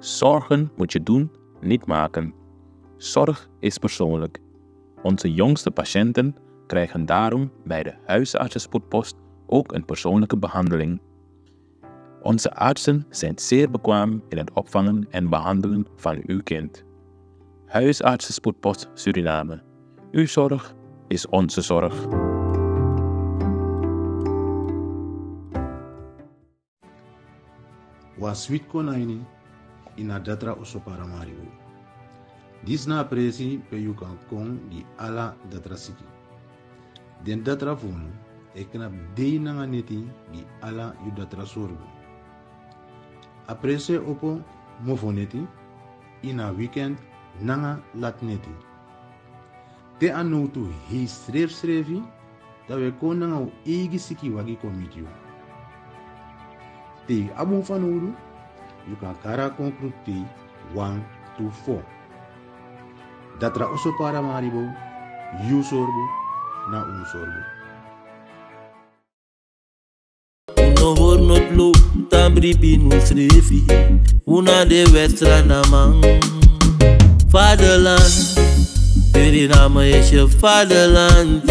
Zorgen moet je doen, niet maken. Zorg is persoonlijk. Onze jongste patiënten krijgen daarom bij de huisartsenspoedpost ook een persoonlijke behandeling. Onze artsen zijn zeer bekwaam in het opvangen en behandelen van uw kind. Huisartsenspoedpost Suriname. Uw zorg is onze zorg. Was sweet konaini ina datra usopara marigo. Dis na presi pe you kan kon di ala datra siki. Den datra funu eknap dei nanga neti di ala yu datra sorgo. Aprese opo mofoneti ina weekend nanga lat neti. Te anu tu hi srefi dat we kon nanga egi siki wagi komitio. Te abu fanuru, you kan kara concrete 1 to 4. Datra oso para maribo, you sorbo, na un sorbo. No hoor not lo, tambri binu srefi, una de wedstrijd na man. Vaderland, Suriname is je vaderland,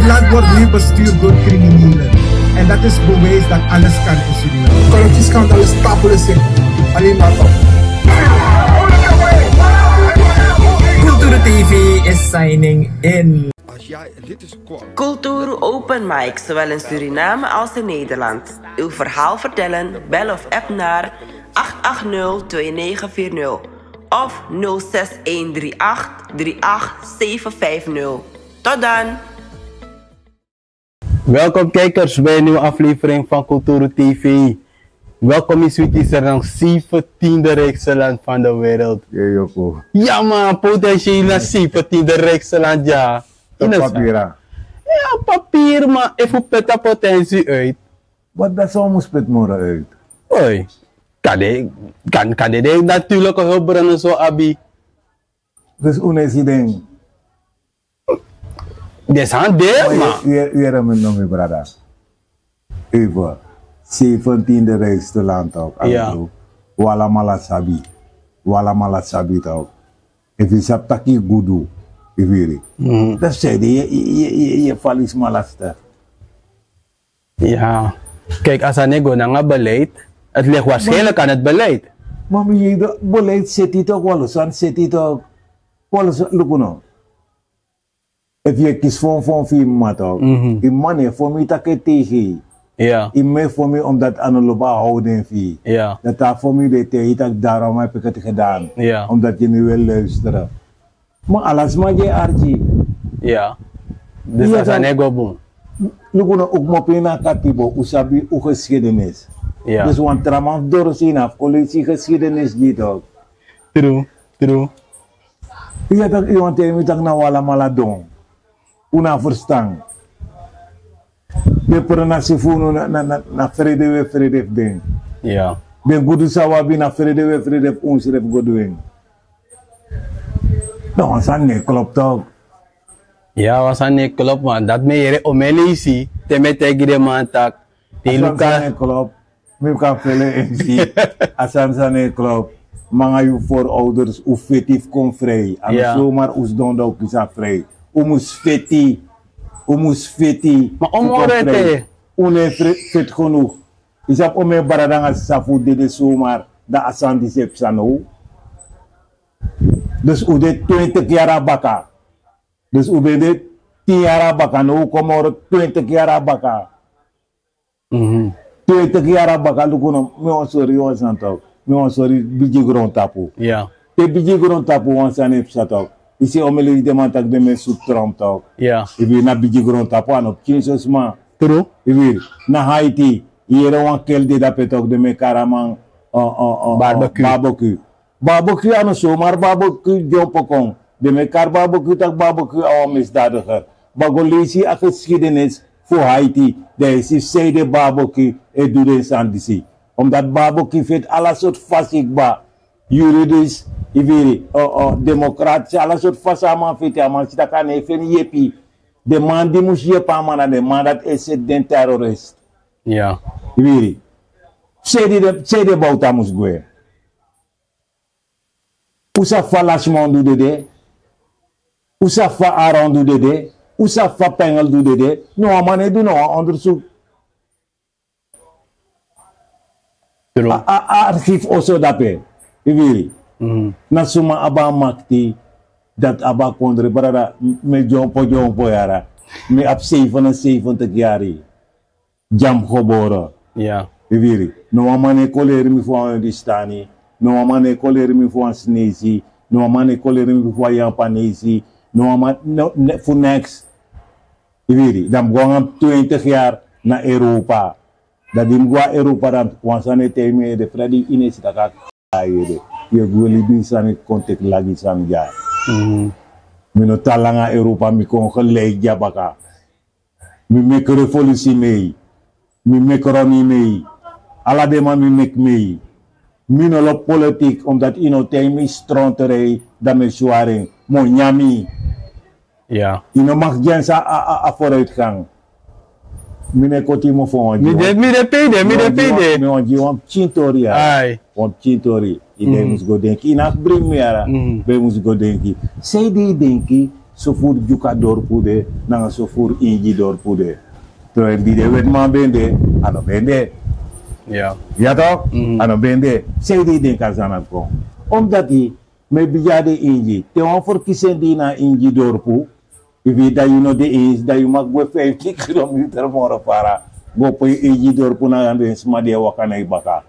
Land wordt nu bestuurd door criminelen. En dat is bewijs dat alles kan in Suriname. Corruptie kan alles stapelen zijn. Alleen maar op. Cultuur TV is signing in. Cultuur Open Mic, zowel in Suriname als in Nederland. Uw verhaal vertellen, bel of app naar 880-2940 of 06138-38750. Tot dan! Welkom kijkers bij een nieuwe aflevering van Cultuur TV. Welkom in Sweeties, er nog 17e rijkste land van de wereld. Ja man, potentieel naar 17e rijkste land, ja. In papier. Ja, papier, maar even pet de potentie uit. Wat dat zo moest pet morgen uit? Hoi, kan dit natuurlijk hulp brengen zo, Abi. Dus hoe is die ding? Dit is aan deel, man. U hebt me nog, brada. Even. 17e rijkste land ook. Ja. Wala malasabi. Wala malasabi ook. If je hebt taki gudu. Dat zei je valt malaster. Ja. Kijk, als een ego naar beleid, het ligt waarschijnlijk aan het beleid. Maar je beleid zit hier toch wel eens. Dan zit hier toch wel eens. Look nou. If je kiest voor film, maar toch. Die man voor mij dat ik tegen. Ja. Ik me voor mij omdat aan de loop houden vie. Ja. Dat daar voor mij deed hij dat daarom heb ik het gedaan. Ja. Omdat je nu wil luisteren. Maar alles maar je archie. Ja. Dus dat is een ego boom. Look nou ook maar pena katibo usabi u geschiedenis. Ja. Dus want tramang doorzien af collectie geschiedenis niet ook. True. True. Ja dat iemand heeft dat nou allemaal doen. Una verstaan. De pronasi funu na vrede ding. Ja. De gudu sawabi na vrede onschref godoing. Nou, dat niet klopt toch? Ja, was aan niet klopt, man. Dat me hier omelisi, te met tegen de man tak. Die Luca. Dat klopt. Me kan vele inzien. Als dat niet klopt. Maar je voorouders, hoe fetief kon vrij. En zomaar ons doen dat ook is vrij. Hoe moest feti. Maar omorete. Hoe fit genoeg. Is dat om mijn baradang als safu de zomaar. Dat asan die sepsano. Dus u de 20 jaar baka. Dus u ben de 10 jaar baka. Nou kom er 20 jaar baka. 20 jaar baka. Lukuno, me sorry, wansan toch. Me sorry, biji grond tapu. Ja. Te biji grond tapu wansan heb sa toch. Isi omele de man tak de me su Trump toch. Ja. Ibi na biji grond tapu ano. Kinsos ma. True. Ibi na Haiti. Iere wan kel de da petok de me karamang. Barbecue. Barbecue ano so, maar barbecue jopokong. De mekaar barbecue tak barbecue awa misdadiger. Bago lees a geschiedenis voor Haiti. De is de barbecue e doe de sandisi. Omdat barbecue vindt alle soort fasikba. Juridisch, democratisch, alle soort fasama vindt ja man. Sita kan even yepi. De man die moest yepa man de man dat is den terrorist. Ja. Iviri. Sei de bauta moest goe. Usa fa lashman do dede. Usa fa aron do dede. Usa fa pengel do dede. No amane do no onderzoek. Archief also dape. Iviri. Na suma aba makti dat aba kondre barada me jompo yara. Me ap 77 jari. Jam khobora. Ja. Iviri. No amane koleri mi fwa di stani. No amane koleri mi fwa snezi. No amane koleri mi fwa Japanese. No amane for next. Iviri. Dam gwang 20 jaar na Europa. Dat dim gwa Europa dan wansane teme de Freddy Ines taka ayede. Ye gweli bi sani kontek lagi sam ja. Mino talanga Europa mi kon gelei jabaka. Mi mek revolutie mee. Mi mek roni mee. Alla de man mi mek mee. Mino lo politiek omdat ino teme stronterei da me soaring mo nyami. Ja. Ino mag jensa a vooruitgang. Mine koti mo fon. Mi de pede. Mi onji wan chintori ya. Ai. Wan chintori. Ide mus go denki. Ina bring me ara. Be mus go denki. Sei di denki so fur juka dor pude. Nanga so fur inji dor pude. To di de wetman bende. Ano bende. Ja. Ja toch? Ano bende. Sei di denka zanat ko. Omdat me bijade inji. Te wan for kisen di na inji dor pu. If dat you know de is dat you mag go 50 kilometer more para go po eji dor po na ando sma de wakana ibaka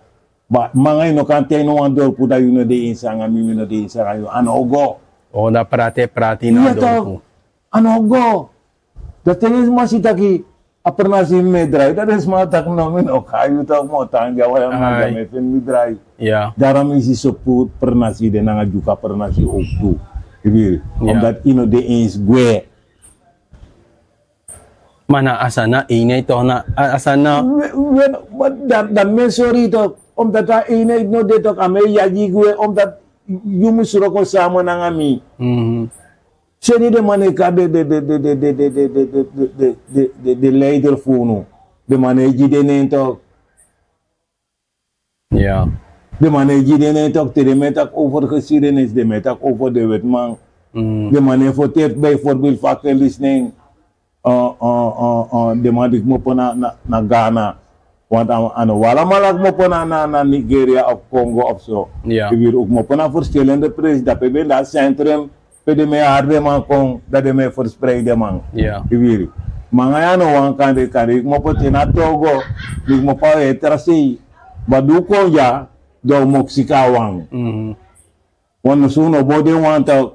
ba mangay no kan no wan dor po dat you know de is anga mi no de is anga ano go o na prati na dor po ano go dat tenis masita ki apna si medrai dat is matak no no kayu ta mo tanga wala na me fen medrai ja daram isi sopu pernah si de nanga juka pernah si oktu ibir omdat ino de is gue mana asana ine to na asana dan men sorry to omdat ta ine no de to ame yaji gue omdat yumu suroko sama nangami seni de maneka de leider funu de maneji de nento ja de maneji de nento te de metak over geschiedenis de metak over de wetman de mane voteert bijvoorbeeld vaak listening de man ik mo po na Ghana want ano wala malak mo po na Nigeria of Congo of so ibir ook mo po na verschillende president pe da centrum pe de me harde man kon da de me verspreide man ibir mga ano wan kande ik mo po tina Togo ik mo pa etrasi baduko ya do moksikawang wano suno bode wanta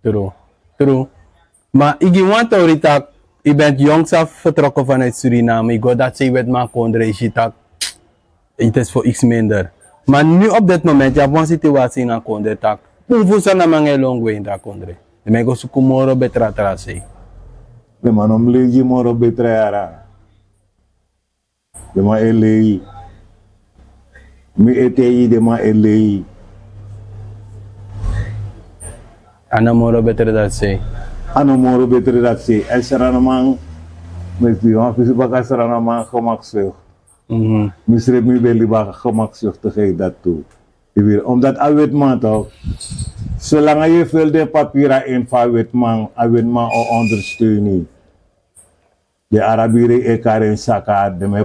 true maar ik want orita je bent jongs af vertrokken vanuit Suriname. Ik hoor dat ze met mijn kondre is het is voor iets minder. Maar nu op dit moment, je hebt een situatie in een kondre tak. Hoeveel zijn er maar long way in dat kondre? De mensen zoeken moro betra trase. De man omleegi moro betra yara. De man elei. Mi etei de man elei. Ana moro betra trase. Ano moro betere dat se el seranamang met die man fisi baka seranamang gemakzucht. Misre mi beli baka gemakzucht te geven dat toe. Omdat awetman toch, zolang je veel de papieren in van awetman o ondersteuning. De Arabieren ekaren saka de me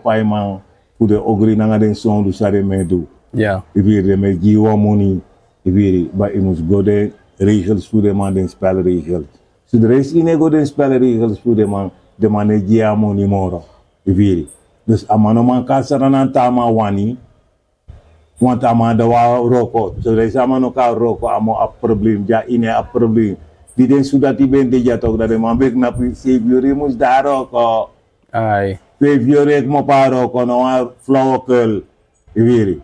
pai man hoe de ogri nanga den son du sare me do. Ja. De me jiwa money. Iviri, maar je moet goede regels voor de man, de spelregels. So er is geen goede spelregels voor de man die giamo ni moro. Iviri. Dus amano man kasaranan tama wani, want amada wa roko. So er is amano ka roko, amo a probleem, ja ine a probleem. Die den sudah tiba de jatok dat de man bek na savior mus da roko. Ai. Savior ek mo pa roko no a flauwekul. Iviri.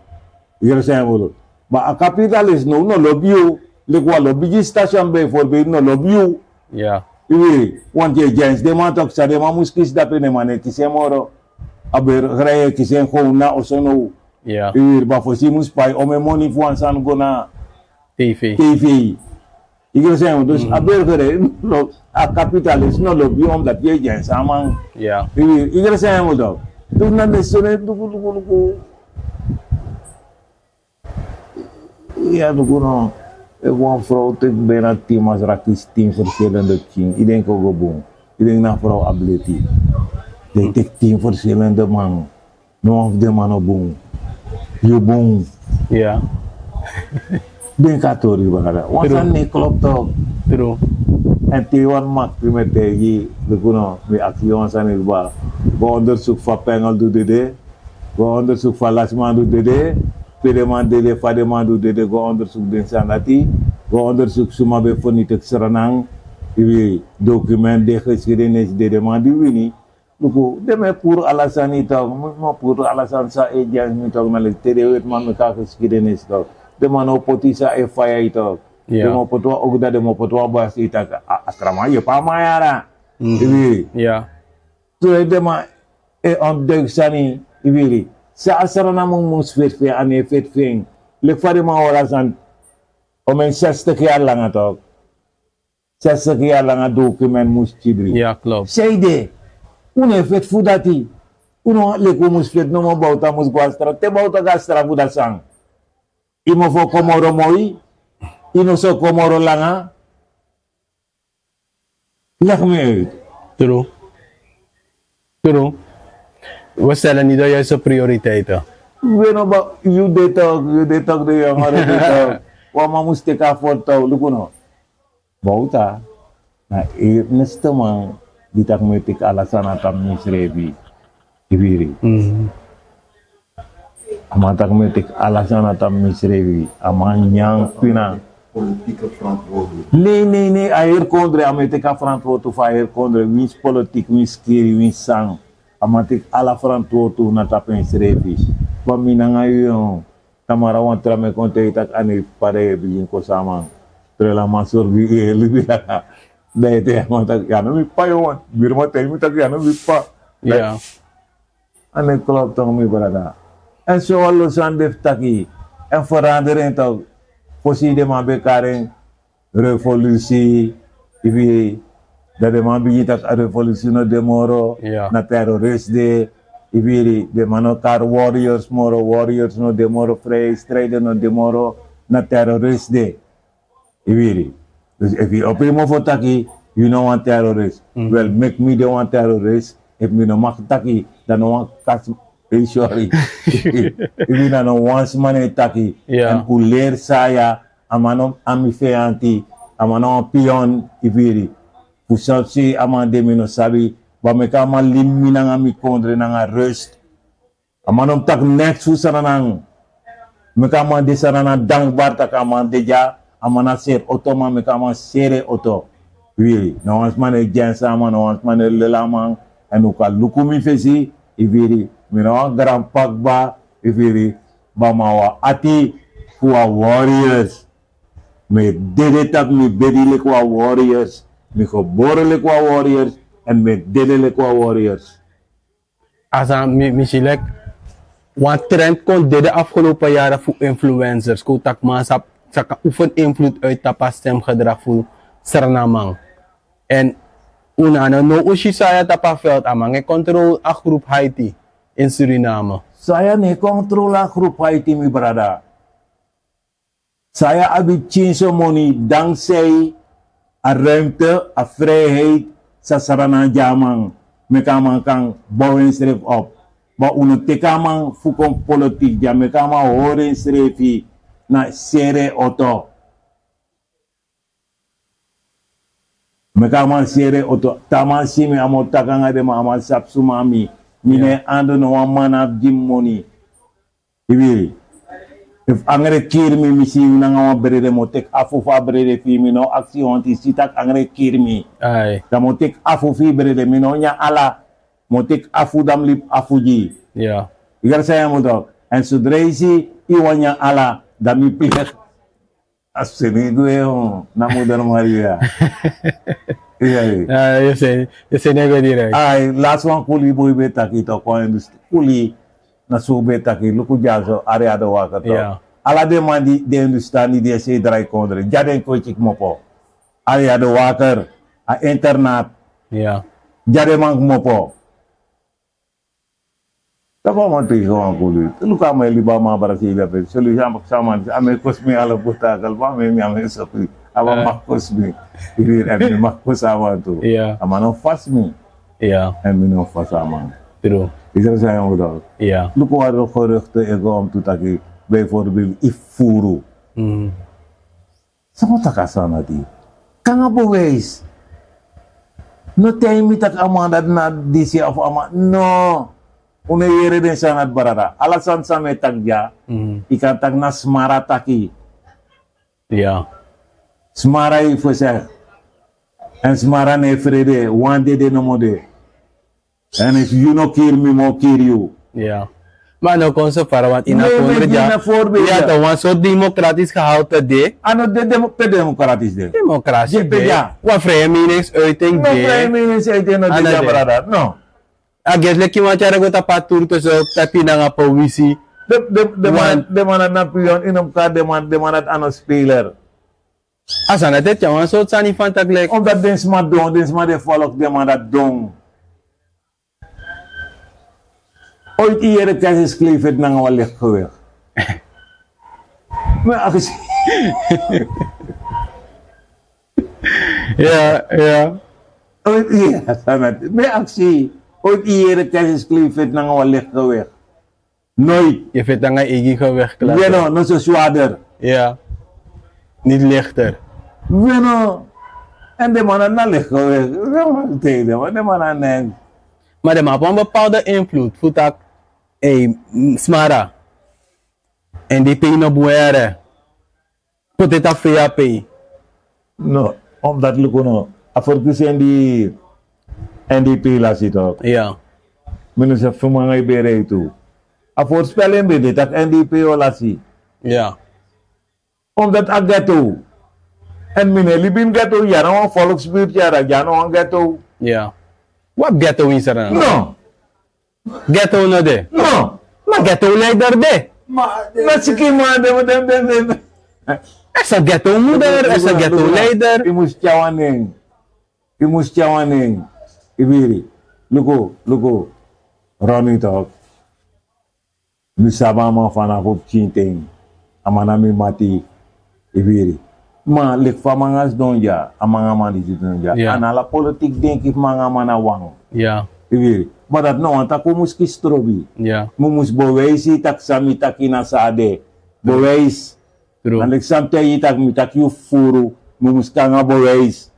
Hier zijn we. Maar a capitalist no lobby you. Lekwa lobby station bijvoorbeeld no lobby you. Ja. Iviri. Want je gens de man tok sa de man mus kis dat ne man kise moro. Aber greye kise gewoon na osono. Ja. Iviri ba for si mus pai o me money for an san go na TV. Ik zeg dus a burger a capitalist no lobby omdat je gens amang. Ja. Ik zeg mo do. Dus na de sone dugu. Ja, no. Een vrouw tek bijna 10 als rakis 10 verschillende dingen. Ik denk ook boom. Ik denk naar vrouw ability. Ik tek 10 verschillende man. No of de man op boom. Je boom. Ja. Ben katori bagada. Wasan ne klopt toch. True. En Taiwan maakt met tegen de kuno met actie wasan is ba. Go onderzoek van pengel doet dit. Go onderzoek van lasman doet dit. Pedeman dede fademan do dede go onderzoek den sanati go onderzoek suma be foni tek seranang ibi document de geschiedenis de demande wini luko deme pour alasan ito mo pour alasan sa ejan mi tok na le terewet man ka geschiedenis to de mano potisa e faya ito de mo potwa ogda de mo potwa bas ita asrama ye pamayara ibi so de ma e on de sani ibiri sa asara namang musfit ane fit thing le fare ma orasan o men 60 jaar lang atok 60 jaar lang a document mus chibri ja klopt seide une fit fudati uno le ko musfit no mo bauta mus guastra te bauta gastra budasang imo fo komoro moi ino so komoro langa lakme true we stellen niet dat juist een prioriteit is. Bueno, ba, you detok de yang ada detok. Wama musti ka foto, lukuno. Bauta. Na nesta mang ditak metik alasan atam misrebi. Ibiri. Amatak metik alasan atam misrebi. Amanyang pina. Politieke verantwoording. Nee, air kondre ametik verantwoording fa air kondre wins politik, wins kiri, wins sang. Amatik ala frantuotu na tapen srevi. Pamina ngayon, tamarawan trame konte itak ani pare bijin ko sama. Trela masur bi libila. Dete amatak yana mi payon. Birma temi tak yana mi pa. Ja. Ane klop tong mi berada. En so allo sandef taki. En verandering toch. Fosi de man bekaren revolutie. Ibi dat de man begint dat a revolutie no demoro, na terrorist de, ibiri, de man elkaar warriors no demoro, vrij strijden no demoro, na terrorist de, ibiri. Dus if you op een moment taki, you know one terrorist, well make me the one terrorist, if me no mag taki, dan no one kas, sorry, if me no once man taki, en u leer saya, amano amife anti, amano pion, ibiri. Pusapsi amande mino sabi ba me ka malimmi nanga mi kondre nanga rust amanom tak next susanang me ka mande sanana dang barta ka mande ja amana ser auto ma me ka man sere auto oui no ans mane gensa ma no ans mane lelamang anu ka lukumi fesi iviri me no grand pagba iviri ba mawa ati kuwa warriors me dede tak mi bedile kuwa warriors mi geboren qua warriors en met delen qua warriors. Als misschien want trend kon de afgelopen jaren voor influencers, kotak masap, saka oefen invloed uit tapas stemgedrag voor Suriname. En una no ushi saya tapaveld amang control a groep Haiti in Suriname. Saya ne control a groep Haiti mi brada. Saya abi chinso money dankzij a ruimte, a vrijheid, sa sarana jamang, mekama kang bouwen schreef op. Maar uno tekamang fukong politiek, ja mekama horen schreefi, na sere auto. Meka man sere auto. Taman si me amo takanga de ma amal sapsu mami. Mine ando no one man have gym money. Ibiri. If angre kirmi misi unanga brede mo tek afu fa brede fi mino aksi honti sitak angre kirmi. Ai. Da mo tek afu fi brede mino nya ala mo tek afu dam lip afu ji. Ja. Igar saya mo dog. En zodra isi iwanya ala da mi pilih. Asini gue na Moeder Maria. Iya. Eu sei nego direct. Ai, last one kuli boy beta kita ko industry. Kuli na subeta ki luku jazo area do wakato. Yeah. Ala de mandi de industri dia se drai kondre. Jaden ko chik mopo. Area do wakar a internat. Yeah. Jade mang mopo. Tapa mati ko ang kuli. Luka may liba ma Brasilia pe. Solution sama ame kosmi ala buta kalpa me ame sopi. Aba makosmi. Irir ame makos awa tu. Yeah. Amano fasmi. Yeah. Ame no fasama. True. Ieder zijn we dat. Ja. Look waar de geruchten en om te taki bijvoorbeeld ifuru. Sama takasana di. Kanga bewijs. No time tak amanda na disi of ama. No. Une yere den sanat barada. Alasan same tagja. Ikan tag na smara taki. Ja. Smara ifose. En smara ne frede. Wande de no mode. And if you no kill me, mo kill you. Ja. Maar nou kon ze varen, want in een ja, ja, dat was zo democratisch gehouden de. Ano de democratisch de? Democratie de. Wat vrije meningsuiting de. No vrije meningsuiting no de brada. No. Aget leki macam aku tapat tur tu so tapi nanga powisi. De man na pion inom ka de man at ano speler. Asana det jangan so sani fantak lek. Omdat den smart don, den smart de volk de man dat don. Ooit iedere keer is kleefd naar een licht geweest. Maar als ja. Ooit maar actie. Ooit iedere keer is kleefd naar een licht geweest. Nooit. Je vindt dan een egi geweest klaar. Ja, no, zo zwaarder. Ja. Niet lichter. Ja, no. En de mannen naar licht geweest. De mannen nee. Maar de man heeft een bepaalde invloed. Voet dat smara. En die pay no buere. Put it a fair pay. No, omdat luko no. Afortus en die NDP la sito. Ja. Minus a fumanga ibere itu. Aforspelen bede dat NDP o la si. Ja. Omdat a ghetto. En mine libin ghetto ya no volksbuurt ya no ghetto. Ja. Wat ghetto is er nou? No. Ghetto no de? No. Maar ghetto leider de? Maar sige man, de. Is een ghetto moeder, is een ghetto leider. I moest chawaning. Ibiri. Luko. Ronnie talk. Misaba ma vanaf op chinting. Amanami mati. Ibiri. Maar lik van mangas donja, amanga man die donja. Ja. En alle politiek denk ik manga mana wang. Ja. Maar dat nou, want aku moest kistrobi. Ja. Moest bewijzen tak sami takina sade. Bewijs. En ik samte tak mitak yu furu. Moest kanga bewijs.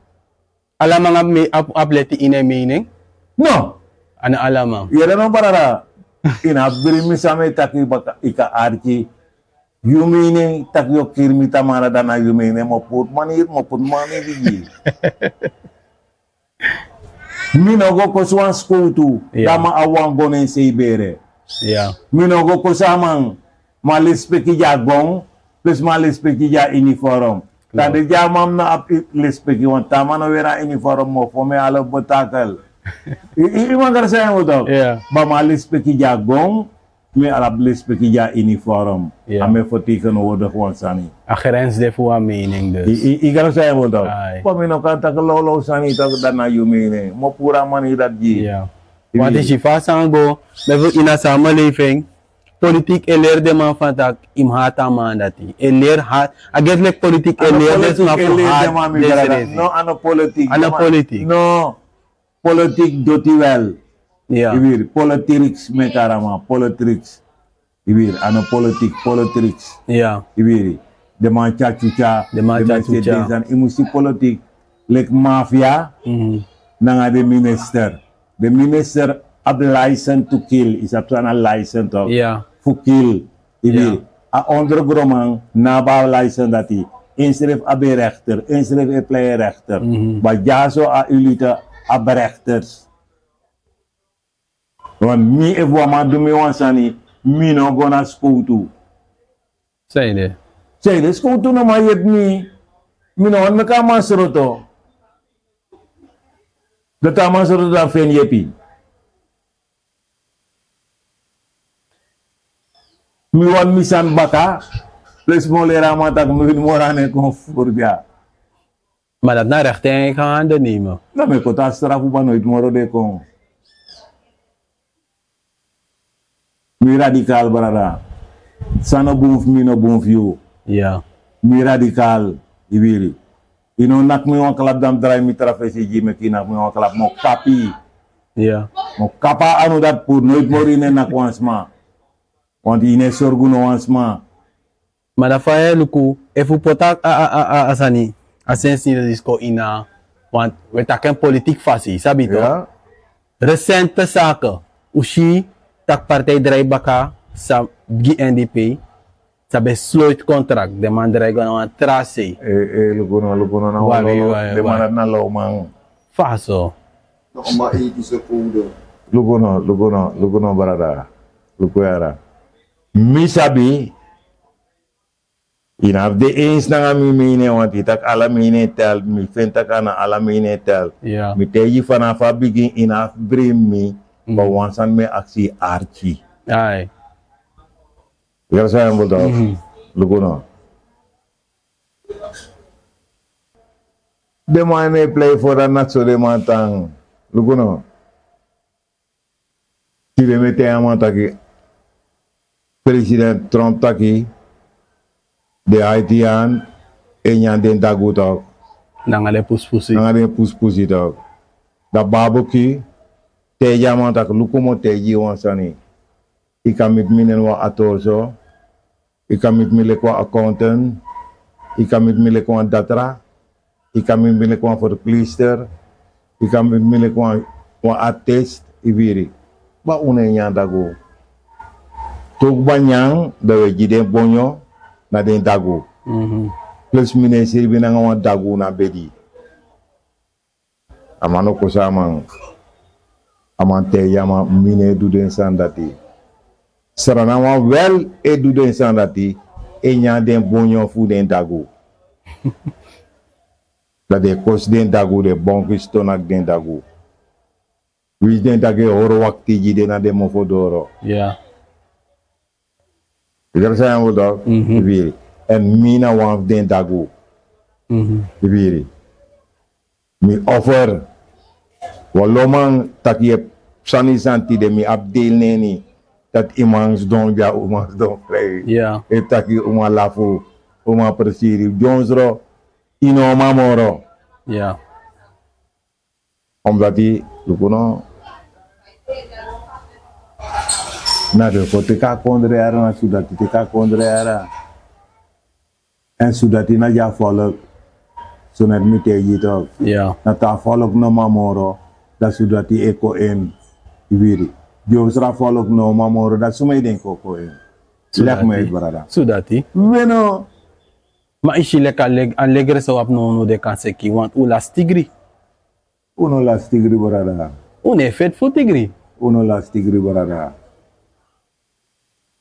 Alam mga atleti ina meaning? No. Ano alam mo? Yara no parara. Inabiri mi sami taki baka ika arki. Yumine tak yo kirmi tamara dana yumine mo put mani di. Minogo ko swan school tu dama awang gonen se ibere. Yeah. Minogo ko samang malispeki jagong plus malispeki ja uniform. Tadi jamam na lispeki wan tama na wera uniform mo fome alo botakal. Iman kar saya mo dog. Yeah. Ba malispeki jagong me alab lispeki ja uniform. Yeah. Ame fotikan wodo kwan sani. A grens de voor mening dus. Ikar saya mo dog. Pamino kanta kalolo sani tak dana yumine. Mo pura mani dat ji. Ja. Want is je vast aan go, we in een samenleving, politiek eleer de man van dat im hata man dat hij. Eleer hat, eigenlijk politiek eleer des maar voor haat deze. No, ano politiek. Ano politiek. No, politiek doet hij wel. Ja. Ibir, politics me karama, politics. Ibir, ano politiek. Ja. Ibir, de man chachucha, de man chachucha. Dan imusi politiek, like mafia, nanga de minister. De minister have license to kill, is a license to for kill. A ondergrond naba license dat hij. Inschrijf abe rechter, inschrijf a play rechter. Maar ja zo a ulite abe rechters. Want mi if wama do me wansani, mi no go na school toe. Say de. Say de school toe no ma yet mi no wan me ka masroto. Dat a masroto da fen yepi. Mi wan misan baka, plus molera matak mi morane konfor bia. Maar dat naar rechter gaan handen nemen. Nou, me kota straf op nooit moro de kon. Mi radical brada. Sano boef mi no boef you. Ja. Mi radical ibiri. Ino nak mi wan klap dam drai mi trafesi ji me kina mi wan klap mo kapi. Ja. Mo kapa anu dat pour nooit morine nak wansma. Want ine sorgu no wansma. Maar dat van je luku, even potak asani, asensi de disco ina, want we takken politiek fasie, sabi to? Recente zaken, ushi tak partij Draibaka sa GNDP, sa besluit contract, de man dreigen aan trase. Lukuno na walo, de man na lomang. Faso. Nog maar ethische code. Lukuno barada, lukuyara. Misabi. Inaf de eens na mi mine want itak ala mine tel mi fenta kana ala mine tel. Mi teji vanaf begin inaf bring mi ba wansan me aksi archi. Ai. Ya saya bodo. Lukuno. De mane play for the not so de mantang. Lukuno. Tire me te amantaki. President Trump taki. De Haitian enyan den dagu tok. Nangale puspusi. Nangale puspusi tok. Da babuki te yaman tak lukumo te yi wansani. Ika mit minen wa atorso. Ika mit mile kwa accountant. Ika mit mile kwa datra. Ika mit mile kwa verpleegster. Ika mit mile kwa artist ibiri. Ba une enyan dagu. Tok banyang dawe jide bonyo na den dagu. Plus mine sirbi na nga dagu na bedi. Amano kosa amante yama mine du den sandati. Sarana wa wel e du den sandati e nya den bonyo fu den dagu. La de kos den dagu de bonki stonak den dagu. Wis den dage horo wakti jide na de mofodoro. Ja. Igar saya muda, ibiri. En mina wan den dagu. Ibiri. Mi offer. Walomang takiep sani santi de mi abdel neni. Dat imangs don ja umangs don play. Ja. E taki uma lafu, uma persiri. Jonsro, ino mamoro. Ja. Omdat die, lukuno. Na de ko tika kondre ara na sudati tika kondre ara en sudati na ja volk so net mi te yito na ta volk no mamoro da sudati eko en ibiri jo sra volk no mamoro da sumay den ko en lek me brada sudati bueno ma ishile ka alegre so ap no de kanseki want u la stigri uno la stigri brada un effet fu tigri uno la stigri brada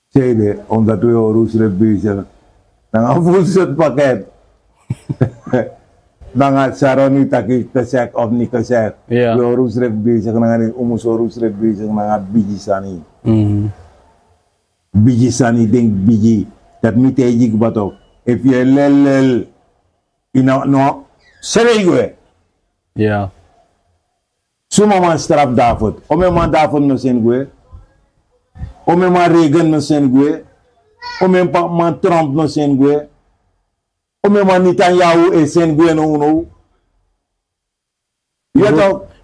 Zede, omdat we roesret bezig. Dan gaan we het pakket. Dan gaat Saroni taki gezegd of niet gezegd. We roesret bezig, dan gaan we roesret bezig, dan gaat Biji Sani. Biji Sani denk Biji. Dat niet tegen wat ook. If je lel, no, serieus. Ja. Suma man straf daarvoor. Ome man daarvoor no zijn gue. Ome man Reagan no sen gue. Ome man Trump no sen gue. Ome man Netanyahu e sen gue no uno.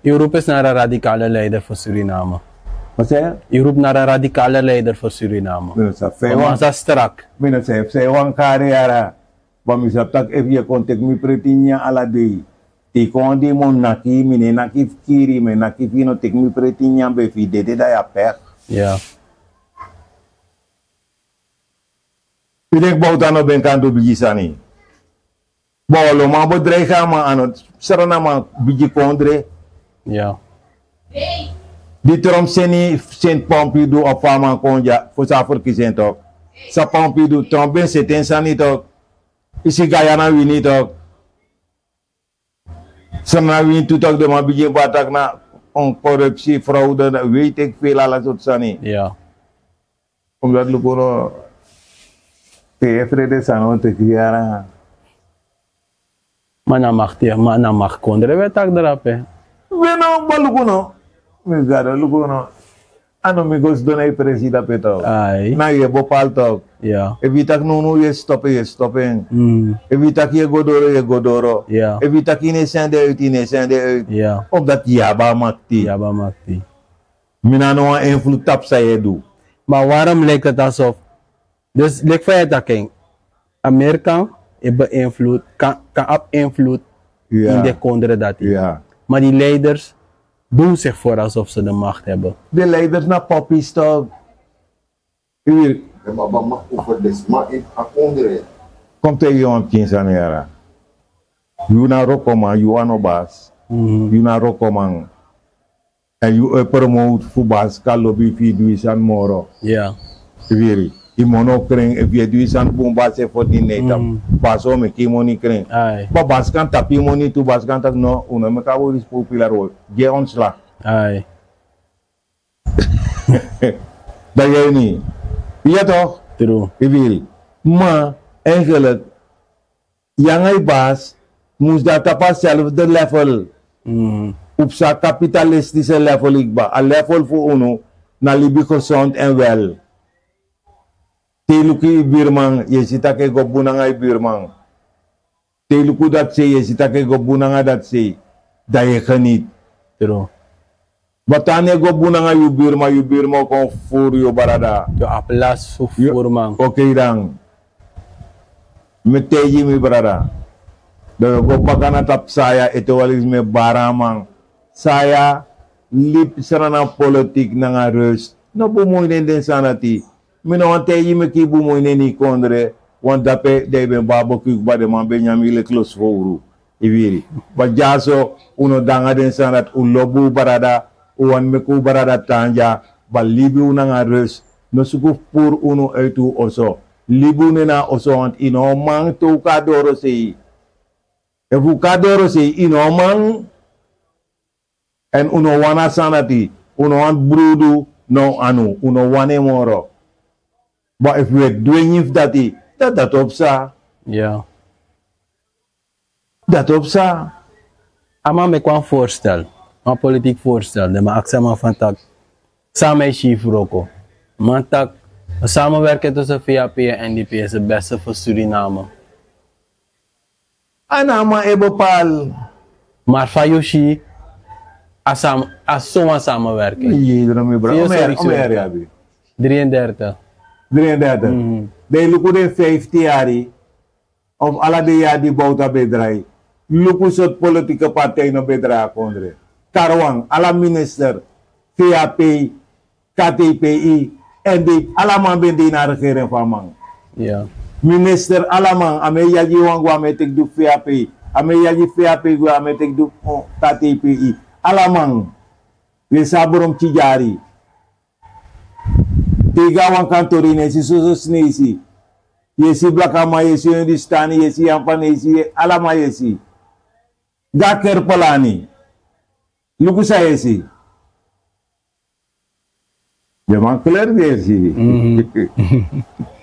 Europe is naar een radicale leider voor Suriname. Wat zei je? Europe naar een radicale leider voor Suriname. Dat is strak. Zij wan carrière. Ba mi saptak if je kontek mi pretinya ala dei. Ti kondi mon naki mine naki kiri me naki fino tek mi pretinya be fi dede da ya pek. Ja. Pidek bautano ben kanto biji sani. Bolo ma bodrega ma ano sarana ma biji kondre. Ja. Di trom seni Saint Pompidou of fama konja fo sa for kisen tok. Sa Pompidou trom ben seten sani tok. Isi Guyana wini tok. Sana wini tu tok de ma biji batak na on korupsi fraude na weet ik veel ala soort sani. Ja. Omdat lu kono te frede sano te kiara. Mana mag kondre wetak derape. Bueno, balukuno. Mi gado lukuno. Ano mi gos donai presida peto. Ai. Na ye bopal tok. Ja. Evitak nunu ye stoppen. Evitak ye godoro. Ja. Evitak ine sende uit. Ja. Omdat jaba makti. Jaba makti. Minano een invloed tap sa je doe. Maar waarom lijkt het alsof... Dus, lijkt van je dat Amerika beïnvloed, kan op invloed in de kondre dat hij. Ja. Maar die leiders doen zich voor alsof ze de macht hebben. De leiders naar poppies toch. Maar mag over de smaak in akondre. Komt tegen jou Kinsanera. You na rokoman, you ano bas. You na rokoman. En you promote voor bas kalobi fi duisan moro. Ja. Viri. I mono kring if je duisan bomba se for di neta. Baso me ki moni kring. Ai. Ba bas kan tapi moni tu bas kan tak no uno me ka is popular rol. Je onslag. Ai. Dat jij niet. Ja toch? True. Viri. Maar eigenlijk yang bas moest dat op hetzelfde level. Op zijn kapitalistische level ikba. Een level voor uno na libi gezond en wel. Teluki birman je zit ke go bunanga birman. Teluku dat se je zit ke go bunanga dat se. Dat je geniet. True. Batane go bunanga yu birma kon voor yu barada. Je aplas voor man. Oké dan. Meteji mi barada. De go pakana tap saya itu walis me baraman. Saya lip serana politik nanga rust. No bumoy den sanati. Mino wanteji me ki bumoy ni kondre. Want dape de ben barbecue ba de man benyami le close fouru. Iviri. Ba jaso uno danga den sanat ulobu barada. Uwan me ku barada tanja. Ba libi unanga rust. No suku pur uno etu oso. Libu nena oso want ino mang tu kadoro sei. Efu kadoro sei ino mang. En uno wana sanati. Uno wan brudu no anu. Uno wane moro. Maar if we doen if dat op sa. Ja. Dat op sa. Ama me kwam voorstel. Een politiek voorstel. De ma aksama van tak. Samen is chief roko. Man tak. Samenwerken tussen VAP en NDP is het beste voor Suriname. Anama e bepaal. Maar Fayoshi. As zo'n samenwerking. Jeder me bro. Omer 33. 33. De luku de 50 jaar. Of alla de jaar die bouwt op bedrijf. Luku soort politieke partij no bedrijf kondre. Karwang, alla minister, VAP, KTPI, en die allemaal ben die naar de regering van man. Ja. Minister allemaal, ame yaji wangwa metek du VAP, ame yaji VAP gwa metek du KTPI, allemaal. We saburum tijari. Tiga wan kantori nesi soso snesi. Yesi blakama yesi Hindustani yesi Yampani yesi alama yesi. Gaker polani. Lukusa yesi. Jaman clear yesi.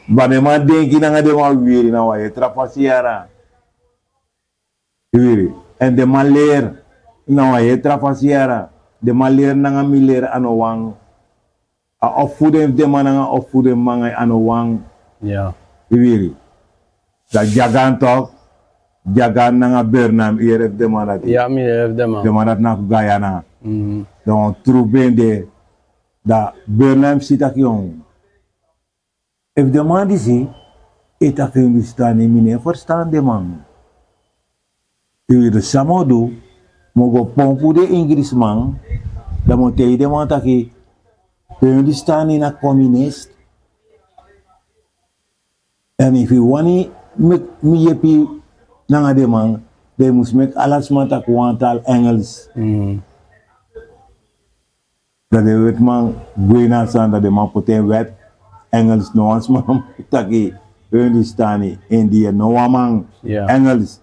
Banema denki nanga dema wiri na waye trafasiara. Wiri. En de maler na waye trafasiara. De maler nanga miler ano wang. A opvoeden de mananga opvoeden manga ano wang. Ja. Iwiri. Da jagan tok. Jagan nanga Bernam IRF de manat. Ja, mi IRF de man. De manat na Guyana. Donc trouver de da Bernam sitak yon. If de man disi Eta Hindustani mine verstaan de man. U de samodo, mogo pompu de Ingris man, da montei de man taki, Hindustani na communist. En if you want me yepi nanga de man, they must make alles man tak wantal Engels. Dat de wet man gwena san dat de man poten wet Engels no ans man taki Hindustani India no man Engels.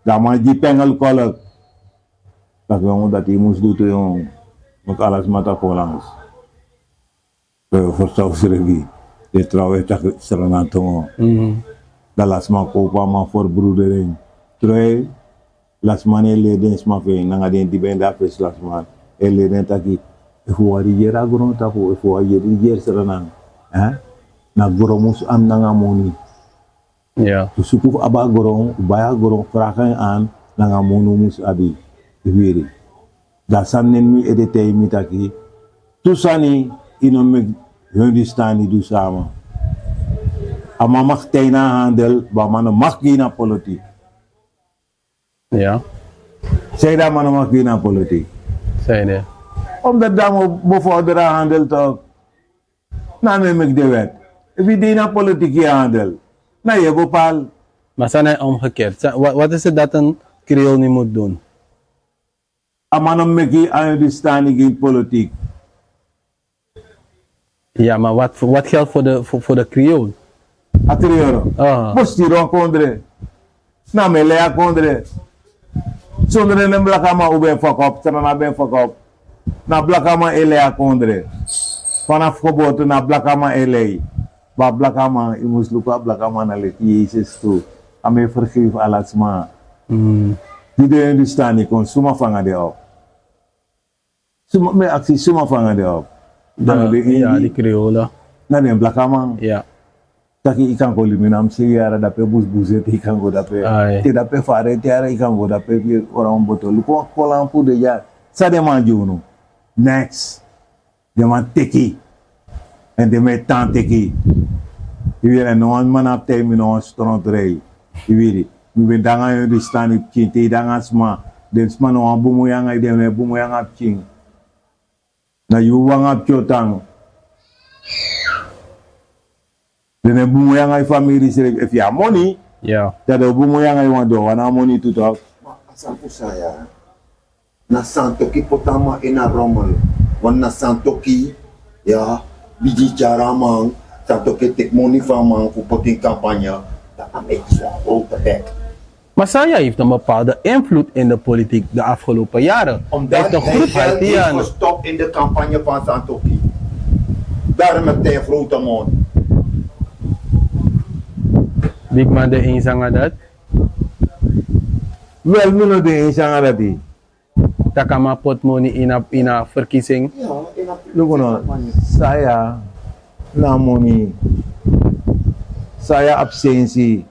Dat man die pengel kolok. Dat we dat hij moest doen te jong. Met alles man tak langs. Voor Sausregi. De trouwe tak seranantongo. Dat las man kopa man voor broedering. Terwijl las man leden sma fe nanga den di benda fes las man. Leden taki ifo ari jera gron tapo ifo ari jer seranang. Na goromus am nanga moni. Ja. Dus suku aba gorong, ubaya gorong vragen aan nanga monomus abi. Ibiri. Da sanen mi edete mitaki. Tusani inomek Hindustani du sama. Ama mag teina handel, ba man mag gina politiek. Ja. Zij dat man mag gina politiek. Zij Omdat dan bevorderen handel toch. Na neem ik de wet. Wie die na politiek handel. Nou, je bepaalt. Maar zijn hij omgekeerd? Wat is het dat een Creool niet moet doen? Amanom meki aan in politiek. Ja, maar wat geldt voor de Creool? Atrioro. Postiro kondre. Na melea kondre. Zonder een blakama ube fuck up, terana ben fuck up. Na blakama elea kondre. Vanaf geboorte na blakama elei. Ba blakama, je moest lupa blakama na le Jezus toe. Ame vergeef alles maar. Die de Hindustani kon suma vangen de op. Suma me actie suma vangen de op. Ja, die Creola. Na de blakama. Ja. Taki ikan ko liminam se yara dape buzet ikan go dape. Te dape fare te yara ikan go dape orang botol. Ko kolampu de ya. Sa de manjuno. Next. De man teki. En de met tanteki. Je weet no one man up time no strong rei. Je weet. We ben danga yo di stand kinte danga sma. De sma no abumu yang ai de bumu yang ap king. Na yu wang ap chotang. De bumu yang ai family sere if ya money. Ja. Dat de bumu yang ai wando wana money to talk. Asampu saya. Na santoki potama ina rommel. Wan na santoki ya biji jaramang santoki tek money van man voor poting campagne. Dat aan ik zo grote bek. Maar Saya heeft een bepaalde invloed in de politiek de afgelopen jaren. Omdat hij geld heeft gestopt in de campagne van Santoki. Daarom heeft hij een grote mond. Big man de inzanger dat? Wel, mino de inzanger dat die. Takama pot money in a verkiezing. Ja, in een Lukono, saya na money. Saya absentie.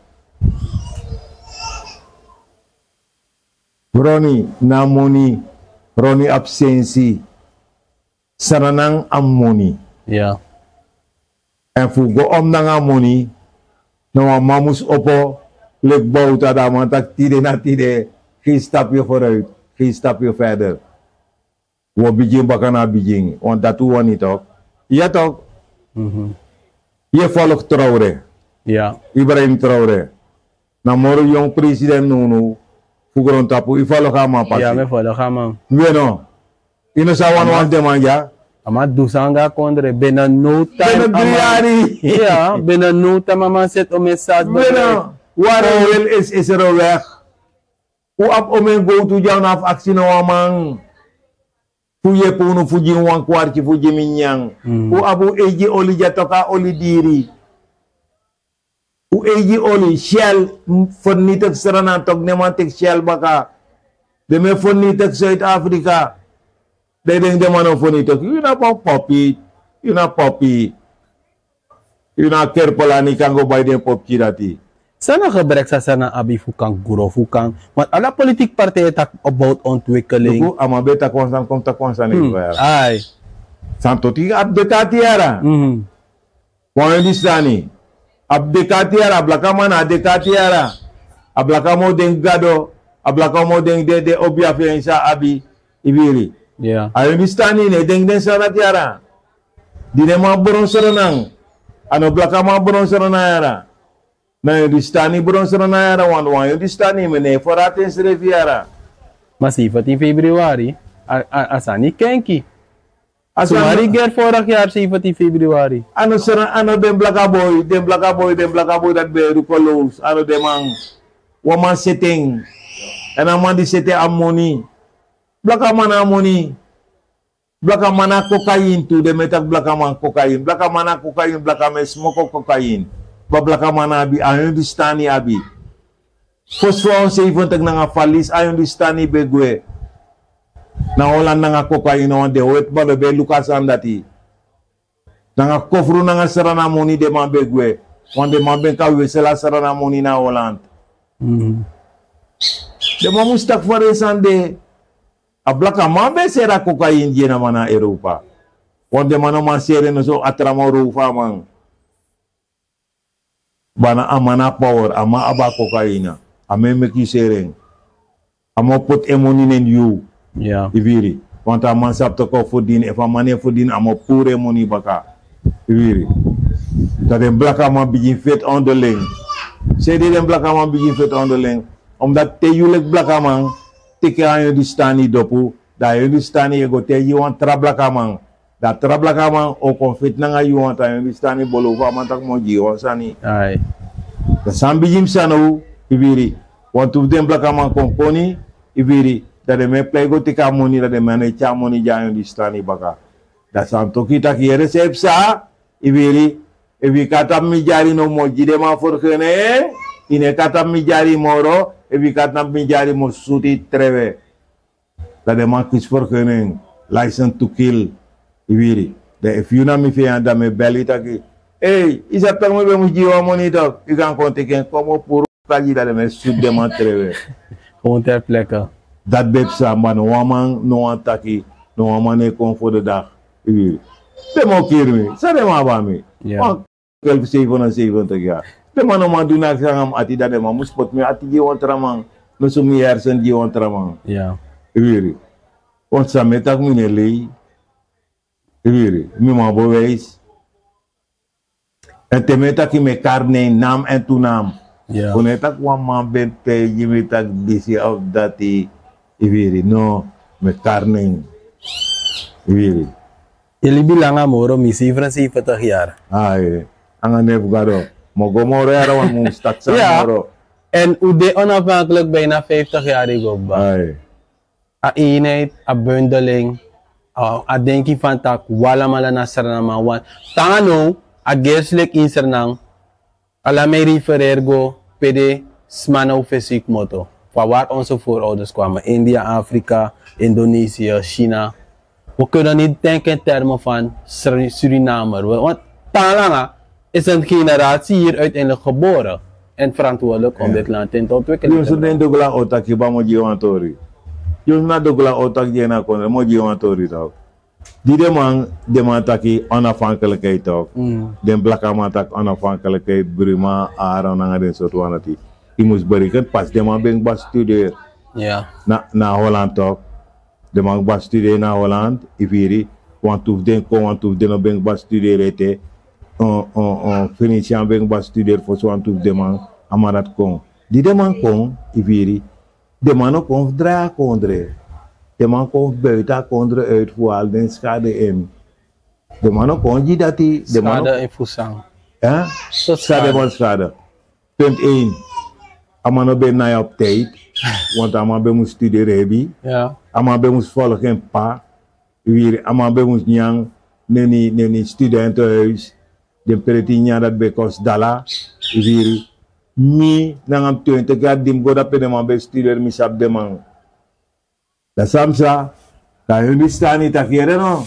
Roni na money. Roni absentie. Saranang amoni. Ja. En fugo om nang money. Nou mamus opo. Lek bouwt adama tak tide na tide. Geen stapje vooruit. Geen stapje verder. We begin bakana begin. Want dat doen we niet toch? Ja toch? Je volgt Traoré. Ja. Ibrahim Traoré. Na moro jong president Nunu. Fugron tapu. I volg ama pasi. Ja, me volg ama. Bueno. Ino sa wan de manja. Ama dusanga kondre. Binnen no time. Binnen ja, binnen no time ama zet om een saad. Bueno. Waar wil is er weg. Hoe op om een go to jou na actie no amang. Fuye puno fuji wan kwarti fuji minyang. U abu eji oli jatoka oli diri. U eji oli shell fornitek serana tok nemantek shell baka. De me fornitek South Africa. De ding de mano fornitek. You na poppy. You na poppy. You na kerpolani kan go by den pop kirati. Sana gebrek sa sana abi fukang guro fukang. Want alle politiek partijen tak about ontwikkeling. Dugu ama beta constant komt ta constant Ai. Santo ti update tiara. Wan di stani. abdekatiara blakamana adekatiara ablakamo den gado ablakamo den de obia fensa abi ibiri yeah ayunistani ne den sanatiara dinema boron soronang ano blakama boron soronayara na yunistani boron soronayara wan yunistani mene foraten sreviara masifat in februari asani kenki Sumari ger vorig jaar 17 februari. Ano den blaka boy dat be rukolos. Ano de man waman setting. Ana man di sete amoni. Blaka mana amoni. Blaka mana kokain tu de metak blaka man kokain. Blaka mana kokain blaka me smoko kokain. Ba blaka mana abi ayon di stani abi. Fosfon se ivon tag nga falis ayon di stani begwe. Na Holland nga kokain on de wet ba be Lucas andati nga kofru nga sarana moni de mambegwe on de mamben ka wesela sarana moni na Holland de mamustak fare sande ablaka mambe sera kokain je na mana Europa on de mano man sere no so atramo rufa man bana amana power ama aba kokaina ameme ki sereng amo put emoni nen you yeah iviri want a man sap to ko fudin if a man fudin amo pure money baka iviri dat den blaka man begin fit onderling say den blaka man begin fit onderling omdat te julek blaka man tike aan di stani dopu da di stani ego te you want tra blaka man da tra blaka man o kon fit nga you want aan di stani bolova man tak mo ji o sani ai da sam begin sano iviri want to den blaka man kon koni iviri dat de me play go tika money dat de mane cha money jayon di stani baka da santo kita kiere sepsa ibiri ebi kata mi jari no mo jide ma forkene ine kata mi jari moro ebi kata mi jari mo suti treve dat de ma kis forkene license to kill ibiri de if you na mi fi anda me belita ki hey isa permo be mo jiwa money dog ikan konte ken como puro plagi dat de me sud de ma treve gewoon ter plekke. Dat bepsa man waman no ataki no waman e kon voor de dag. De mo kirmi, sa de ma ba mi. Yeah. Kel 77 jaar. De man no man duna sangam ati da de ma muspot mi ati ji wontraman no sumi yersen ji wontraman. Yeah. Iviri. On sa metak mi ne lei. Iviri, mi ma bo wees. En te metak ki me karne naam en tu naam. Yeah. Konetak waman ben pe jimitak disi of dati. Iviri, no, me karning. Iviri. Ili bilang amoro misi Fransi 40 jaar. Ay, ang anebgado. Mogomoro era wan mong stat sa moro. En ude onafhankelijk bijna 50 jaar ago ba. Ay. A eenheid, a bundeling, a denki van tak, wala mala nasar na mawan. Tano, a gerslik inser nang, ala may referer go, pede smanaw fysiek moto. Waar onze voorouders kwamen. India, Afrika, Indonesië, China. We kunnen niet denken in termen van Surinamer. Want Talanga is een generatie hier uiteindelijk geboren. En verantwoordelijk om dit land in te ontwikkelen. Je zult dogla otak je ba mo jiwantori. Je na dogla otak je na kon mo jiwantori toch. Die de man taki onafhankelijkheid toch. Den blaka man tak onafhankelijkheid Burma aron nga den soort wanati. Die moest berekenen pas de man ben bas studeer. Ja. Na Holland toch. De man bas studeer na Holland. Iviri. Want toef den no ben bas studeer ete. Venetiaan ben bas studeer voor zo'n toef de man. Amarat kon. Die de man kon. Iviri. De man ook kon draaien kondre. De man kon buiten kondre uit voor al den schade in. De man ook kon die dat die. Schade in Fusang. Ja? Schade van schade. Punt 1. Amano ben na op tijd, want ama ben moet studeren hebi. Ja. Ama ben moet volgen pa. Weer ama ben moet nyang neni studentenhuis. De peretinya dat be kost dala. Weer mi nangam 20 jaar dim goda pene ma be studer mi sab de man. Da samsa ka Hindustani takere no.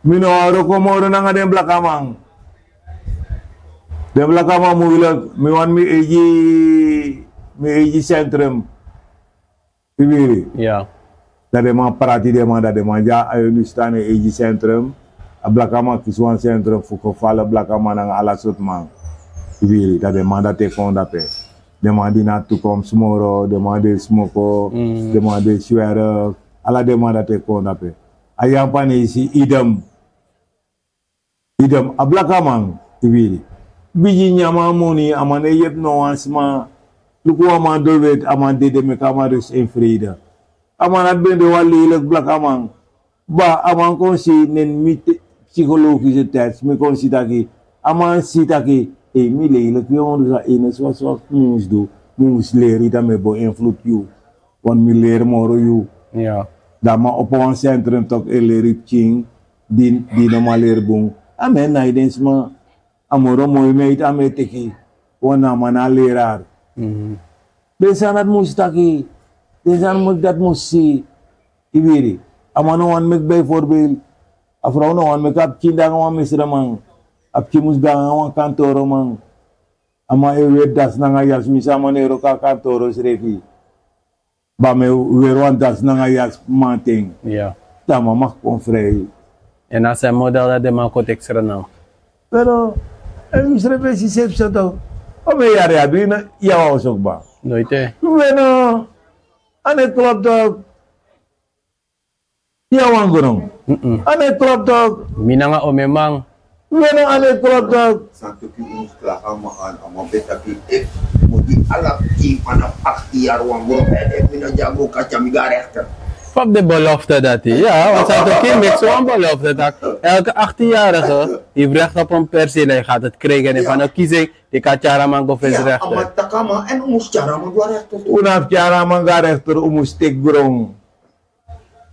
Mi no aro komoro nanga dem blakamang. Dem belakang mo bilang mi wan mi eji centrum. Ibiri. Ja. Dari ma parati de ma ja Hindustani eji centrum. A blakama kiswan centrum voor gevallen blakama nang ala soort man. Wiri, dat de man dat te kon dat pe. De man die naar toekomst moro, de man die smoko, de man die zwere, ala de man dat te kon dat pe. Ayang panisi idem. Idem a blakama wiri. Biji nyama moni amane yep no ansma. Luku aman dolwet aman dede me kamarus in vrede. Aman at ben de wali lek blakama. Ba aman konsi nen mit psychologische test me konsi taki. Aman si taki. Mi lelijk jongen dat in is wat moest doen, moest leren dat me bo invloed you, want mi leren moro you. Ja. Dat maar op een centrum toch leren ching, die normaal leren boom. Amen, na idens ma, amoro mooi meet ame teki, want na mana leraar. Deze aan het moest taki, deze aan dat moest zien, ibiri. Amano wan mek bijvoorbeeld, afrouw no wan mek ap chinda wan misra man. Apki musgang ang kantoro mang ama ewe das na ngayas misa manero ka kantoro srefi ba me weerwan das na ngayas manting tama mak konfrei en asa model dat de man kot extra nou pero el srefi si sep sato o me yare abina ya osok ba noite bueno ane club dog ya wangurong ane club dog minanga o memang Bueno, ane club dog. Santo ki umusla amaan amabeta ki mudi alap ki pana pakti arwang bro mina jago kaca migarechter. Pap de belofte dat hij, ja, want Santo Ki met zo'n belofte dat elke 18-jarige heeft recht op een perceel, hij gaat het krijgen en van een kiezing, die kan Charaman of is rechter. Ja, takama en umus Charaman gua rechter. Unaf Charaman ga rechter, umus tek grong.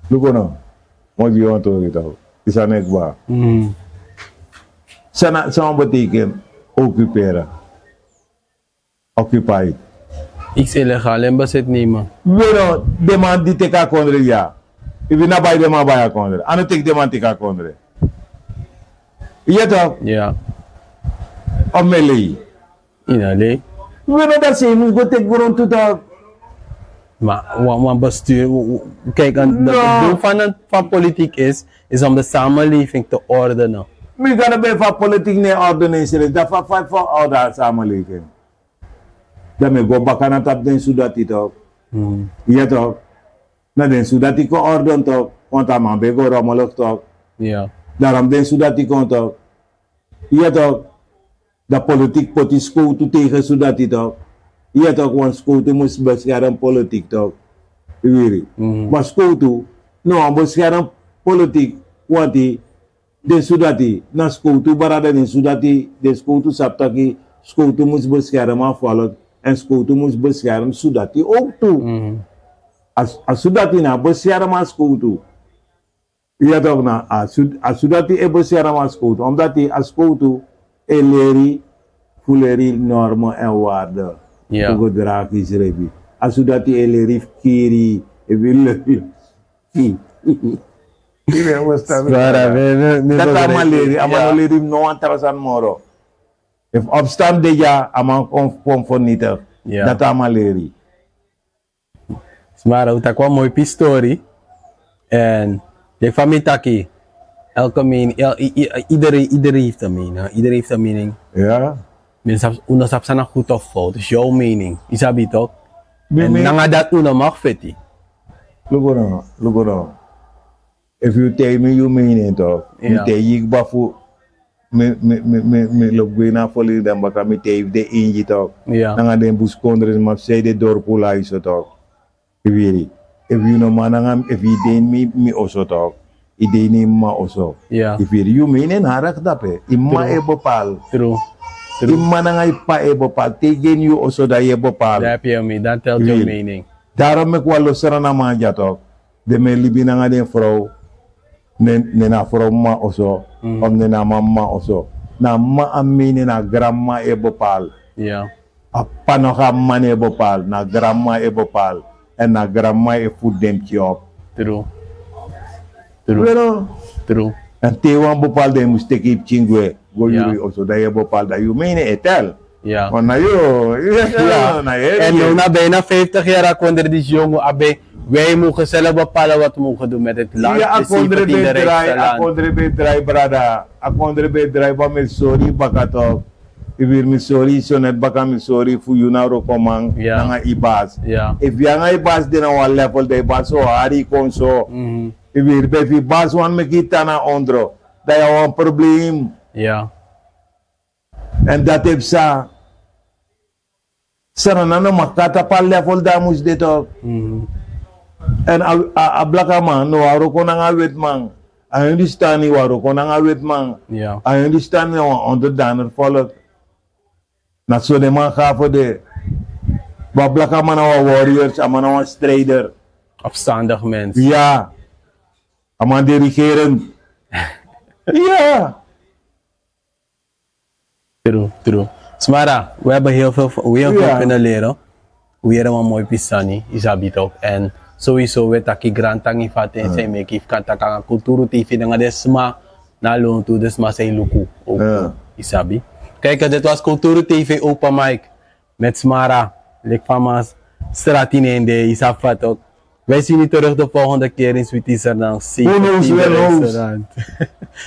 Lukono, mo jiwan to gitu. Isa nekba. Sana betekent occuperen. Occupied. Iets illegaal en bezit nemen. Bueno, de man die teka kondre ja. Ibi na bay de man baya kondre. Ano tek de man teka kondre. Iya toch? Ja. Omeli. Inale. Bueno, dat ze moet go tek grond toe toch. Maar wat bestuur, kijk, het doel van politiek is om de samenleving te ordenen. Mi kan bij van politiek nee ordenen, dat van orde samenleving. Dat me go bakana tap den sudati toch. Ja toch. Na den sudati ko orden toch, want aan be go romolog toch. Ja. Daarom den sudati kon toch. Ja toch. Dat politiek potisko tu tegen sudati toch. Ja toch, want school moest beschermen politiek toch. Weet je. Maar school toe, no beschermen politiek, want die de sudati na school toe barada de sudati de school toe saptaki school toe moest beschermen volk en school toe moest beschermen sudati ook toe. As sudati na beschermen school toe. Ja toch na as sudati e beschermen school toe, omdat die as school toe eleri fuleri normen en waarden. Ja. Ook draag is rebi. As sudati eleri kiri e wil dat amaleri, amaleri no antarasan moro. If opstand deja, amang conformiter. Dat amaleri. Maar het kwam mooi pistori. En de familie taki. Elke mening, iedereen heeft een mening. Iedereen heeft een mening. Ja. Una sap sana goed of fout. Dus jouw mening. Isabi toch? En nanga dat una mag feti. Look. If you tell me you mean it, you tell you bafu me look na follow them baka me tell de inji talk. Nanga den bus kondres ma say de dorpula iso talk. If you no man if you den me also talk. I den ma also. If you mean it harak dape. Imma e bopal. True. Imma nanga ipa e bopal. Tegen you also da e bopal. That you me. That tells your meaning. Daarom me kwalo serana manja talk. De me libi nanga den vrouw. Nena vrouw ma also. Om nena mama also. Na ma amini na grandma e bopal. Ja. Apa no ga man e bopal. Na grandma e bopal. En na grandma e voed dem op. True. True. En tewan bopal de moest take ip chingwe. Go yuri also. Da e bopal da you mean etel. Ja. Want na yo. En nu na bijna 50 jaar kwam er die jongen abe wij mogen zelf bepalen wat we mogen doen met het land. Ja, ik kon er bij draai, brada. Ik kon er bij draai, maar met sorry, bakatok. Ik wil met sorry, zo net baka met sorry voor je nou rokomang, nanga ibas. If je nanga ibas di na one level, de ibas zo hari kon zo. Ik wil bij ibas wan me kita na ondro. Dat is een probleem. Ja. En dat heeft ze. Saranano makata pa level daar moest dit ook. En a blaka man, no waro ko nanga wet man. I understand you waro ko nanga wet man. Ja. I understand you onderdaner volk. Dat zo de man gaat voor de. Maar blaka man een warriors, a man een strijder. Opstandig mens. Ja. A man dirigeren. Ja. True. Smara, we hebben heel veel kunnen leren. We hebben een mooi pisani, Isabit ook. En sowieso we taki grand tangi fat en zijn me kif kan taka cultuur TV dengan desma na loon toe desma zijn luku ook Isabi. Kijk, dit was Cultuur TV Open Mic met Smara, Lek Famas, Stratine en de Isafat ook. Wij zien je terug de volgende keer in Sweetie Serdang. Who knows well knows?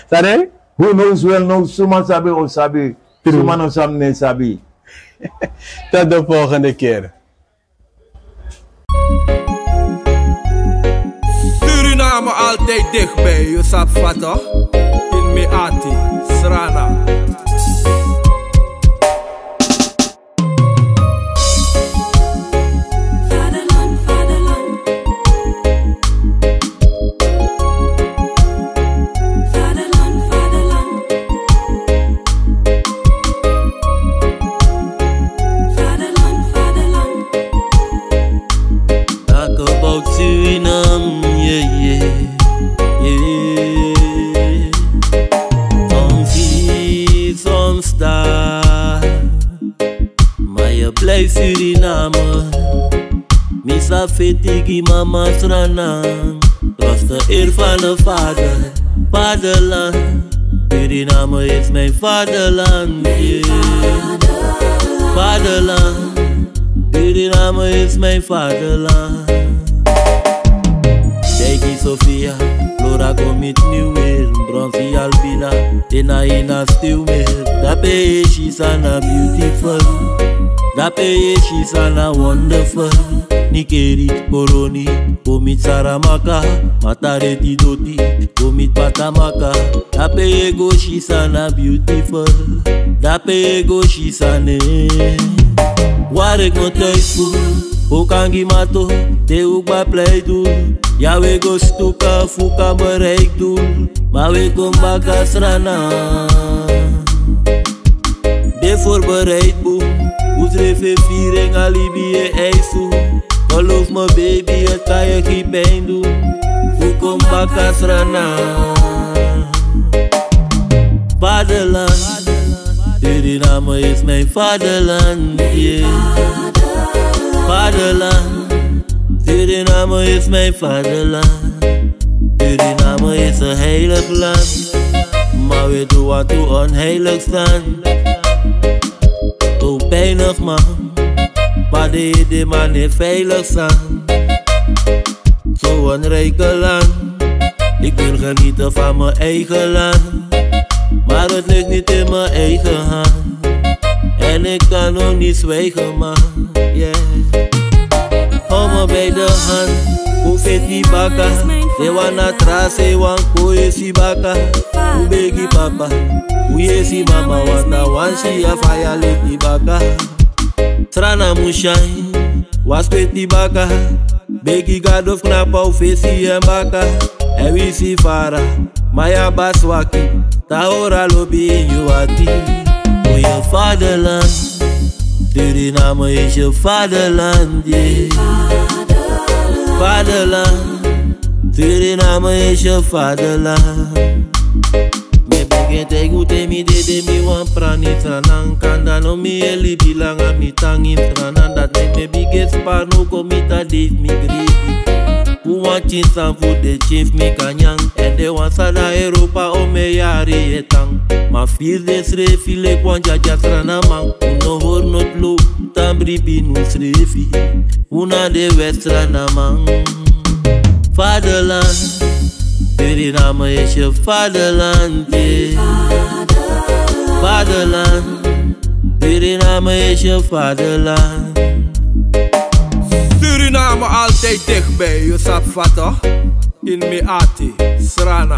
Sorry? Who knows well knows? Suman sabi o sabi. Suman o samne sabi. Tot de volgende keer. Suriname altijd dichtbij, je sapvat toch? In Meati, Srana. Suriname, misa fetigi mama Sranang, was de eer van de vader, vaderland. Suriname is mijn vaderland, vaderland. Suriname is mijn vaderland. Degi Sofia, Flora commit new weer, Bronzy Albina, ina still meer. Dape she's ana beautiful. Dape she's ana wonderful. Nikeri, Boroni, komit Saramaka, Matareti Doti, komit Patamaka. Dape go she's ana beautiful. Dape go she's ane. Waar ik me thuis voel, ook angi mato, te ook bij plei doen. Ja we go stuka, fuka bereik doen, maar we kom baka Srana. De voorbereid boem. Oezrefe viering alibi en ijsu. Geloof me baby, het kan je geen pijn doen. Fukom baka Srana. Vaderland, Suriname is mijn vaderland, yeah. Vaderland, Suriname is mijn vaderland. Suriname is een heilig land, maar we doen wat toe onheilig staan. Zo pijnig man, maar de man niet veilig staan. Zo'n rijke land, ik wil genieten van mijn eigen land. Maar het ligt niet in mijn eigen hand. En ik kan ook niet zwijgen man, yeah. Hou me bij de hand, hoe vet die baka. Ze wana trase, wan koe si baka. Hoe begi papa, hoe je si mama. Wana wanshi ya faya lit die baka. Srana mushai, was pet die baka. Begi god of knapa u fesi en baka. En wie si fara, maya baswaki. Taora lobi in Juati. Oh je vaderland, Suriname is je vaderland, yeah. Vaderland, Suriname is je vaderland. Me begin te gute mi de mi wan prani tranan. Kanda no mi eli bilanga mi tangi tranan. Dat make me biggest par no komita date mi greedy. Kuwanchin san voor de chief me kanyang. En de wansa na Europa o me yari etang. Ma fir de srefi le kwanja jasrana man. Uno hoor not lo, tambri binu srefi. Una de westrana man. Vaderland, Suriname is je vaderland, yeah. Vaderland, Suriname is je vaderland. Suriname altijd dichtbij, je zat vatten in Meati, Srana.